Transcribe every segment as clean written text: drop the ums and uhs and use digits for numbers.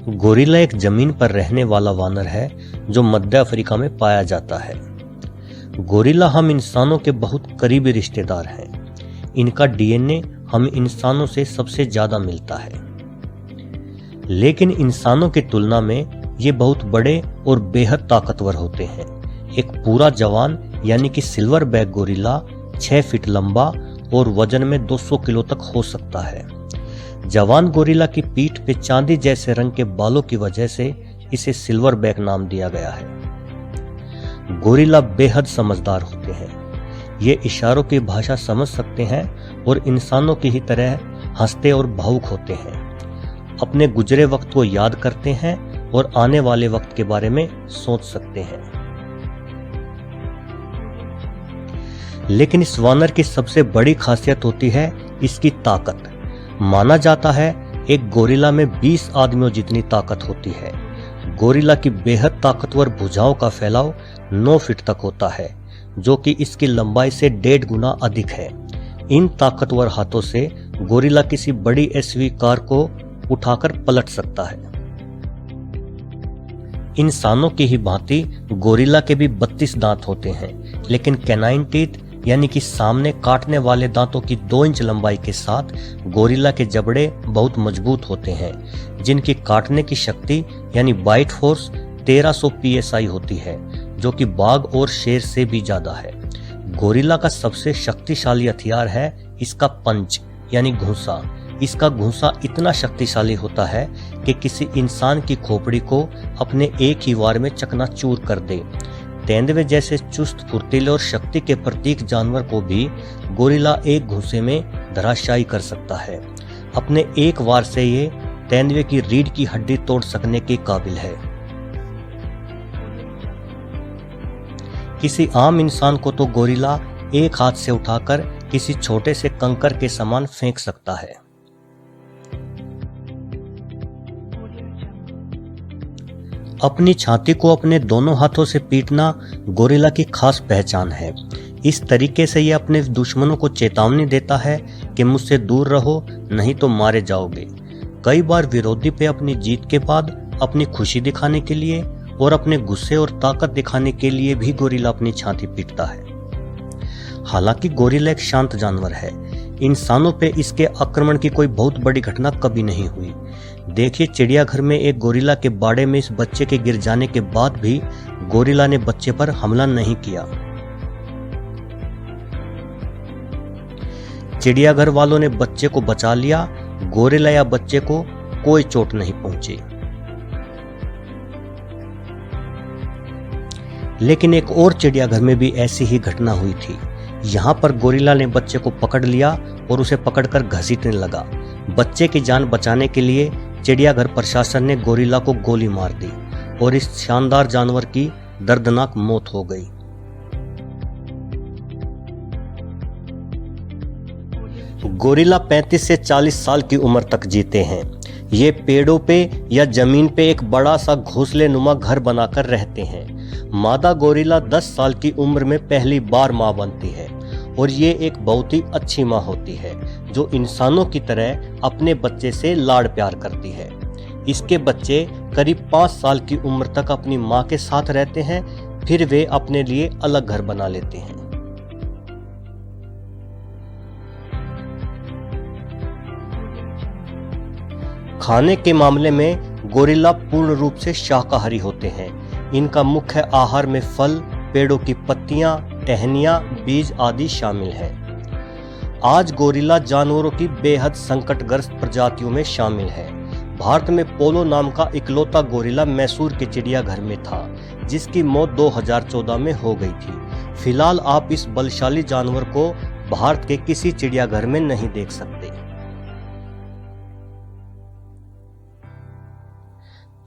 Gorilla एक जमीन पर रहने वाला वानर है जो मध्य अफ्रीका में पाया जाता है। गोरिल्ला हम इंसानों के बहुत करीबी रिश्तेदार हैं। इनका डीएनए हम इंसानों से सबसे ज्यादा मिलता है, लेकिन इंसानों की तुलना में ये बहुत बड़े और बेहद ताकतवर होते हैं। एक पूरा जवान यानी कि सिल्वर बैक गोरिल्ला 6 फीट लंबा और वजन में 200 किलो तक हो सकता है। जवान गोरिल्ला की पीठ पे चांदी जैसे रंग के बालों की वजह से इसे सिल्वर बैक नाम दिया गया है। गोरिल्ला बेहद समझदार होते हैं। ये इशारों की भाषा समझ सकते हैं और इंसानों की ही तरह हंसते और भावुक होते हैं। अपने गुजरे वक्त को याद करते हैं और आने वाले वक्त के बारे में सोच सकते हैं। लेकिन इस वानर की सबसे बड़ी खासियत होती है इसकी ताकत। माना जाता है एक गोरिल्ला में 20 आदमियों जितनी ताकत होती है। गोरिल्ला की बेहद ताकतवर भुजाओं का फैलाव 9 फीट तक होता है, जो कि इसकी लंबाई से 1.5 गुना अधिक है। इन ताकतवर हाथों से गोरिल्ला किसी बड़ी एसयूवी कार को उठाकर पलट सकता है। इंसानों की ही भांति गोरिल्ला के भी 32 दांत होते हैं, लेकिन कैनाइन टीथ यानी कि सामने काटने वाले दांतों की 2 इंच लंबाई के साथ गोरिल्ला के जबड़े बहुत मजबूत होते हैं, जिनकी काटने की शक्ति यानी बाइट फोर्स 1300 psi होती है, जो कि बाघ और शेर से भी ज्यादा है। गोरिल्ला का सबसे शक्तिशाली हथियार है इसका पंच यानी घूंसा। इसका घूंसा इतना शक्तिशाली होता है कि किसी इंसान की खोपड़ी को अपने एक ही वार में चकनाचूर कर दे। तेंदुए जैसे चुस्त फुर्तीले और शक्ति के प्रतीक जानवर को भी गोरिल्ला एक घूंसे में धराशायी कर सकता है। अपने एक वार से ये तेंदुए की रीढ़ की हड्डी तोड़ सकने के काबिल है। किसी आम इंसान को तो गोरिल्ला एक हाथ से उठाकर किसी छोटे से कंकर के समान फेंक सकता है। अपनी छाती को अपने दोनों हाथों से पीटना गोरिल्ला की खास पहचान है। इस तरीके से यह अपने दुश्मनों को चेतावनी देता है कि मुझसे दूर रहो, नहीं तो मारे जाओगे। कई बार विरोधी पे अपनी जीत के बाद अपनी खुशी दिखाने के लिए और अपने गुस्से और ताकत दिखाने के लिए भी गोरिल्ला अपनी छाती पीटता है। हालांकि गोरिल्ला एक शांत जानवर है। इंसानों पे इसके आक्रमण की कोई बहुत बड़ी घटना कभी नहीं हुई। देखिए, चिड़ियाघर में एक गोरिल्ला के बाड़े में इस बच्चे के गिर जाने के बाद भी गोरिल्ला ने बच्चे पर हमला नहीं किया। चिड़ियाघर वालों ने बच्चे को बचा लिया। गोरिल्ला या बच्चे को कोई चोट नहीं पहुंची। लेकिन एक और चिड़ियाघर में भी ऐसी ही घटना हुई थी। यहाँ पर गोरिल्ला ने बच्चे को पकड़ लिया और उसे पकड़कर घसीटने लगा। बच्चे की जान बचाने के लिए चिड़ियाघर प्रशासन ने गोरिल्ला को गोली मार दी और इस शानदार जानवर की दर्दनाक मौत हो गई। गोरिल्ला 35 से 40 साल की उम्र तक जीते हैं। ये पेड़ों पे या जमीन पे एक बड़ा सा घोंसलेनुमा घर बनाकर रहते हैं। मादा गोरिल्ला 10 साल की उम्र में पहली बार मां बनती है और ये एक बहुत ही अच्छी मां होती है जो इंसानों की तरह अपने बच्चे से लाड़ प्यार करती है। इसके बच्चे करीब 5 साल की उम्र तक अपनी मां के साथ रहते हैं, फिर वे अपने लिए अलग घर बना लेते हैं। खाने के मामले में गोरिल्ला पूर्ण रूप से शाकाहारी होते हैं। इनका मुख्य आहार में फल, पेड़ों की पत्तियां, टहनियां, बीज आदि शामिल है। आज गोरिल्ला जानवरों की बेहद संकटग्रस्त प्रजातियों में शामिल है। भारत में पोलो नाम का इकलौता गोरिल्ला मैसूर के चिड़ियाघर में था, जिसकी मौत 2014 में हो गई थी। फिलहाल आप इस बलशाली जानवर को भारत के किसी चिड़ियाघर में नहीं देख सकते।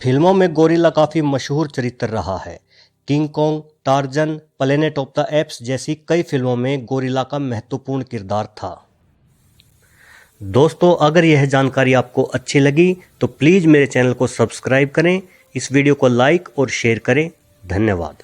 फिल्मों में गोरिल्ला काफी मशहूर चरित्र रहा है। King Kong, torsion, planet of the apps जैसी कई फिल्मों में गोरिल्ला का महत्वपूर्ण किरदार था। दोस्तों, अगर यह जानकारी आपको अच्छी लगी तो प्लीज मेरे चैनल को सब्सक्राइब करें, इस वीडियो को लाइक और शेयर करें। धन्यवाद।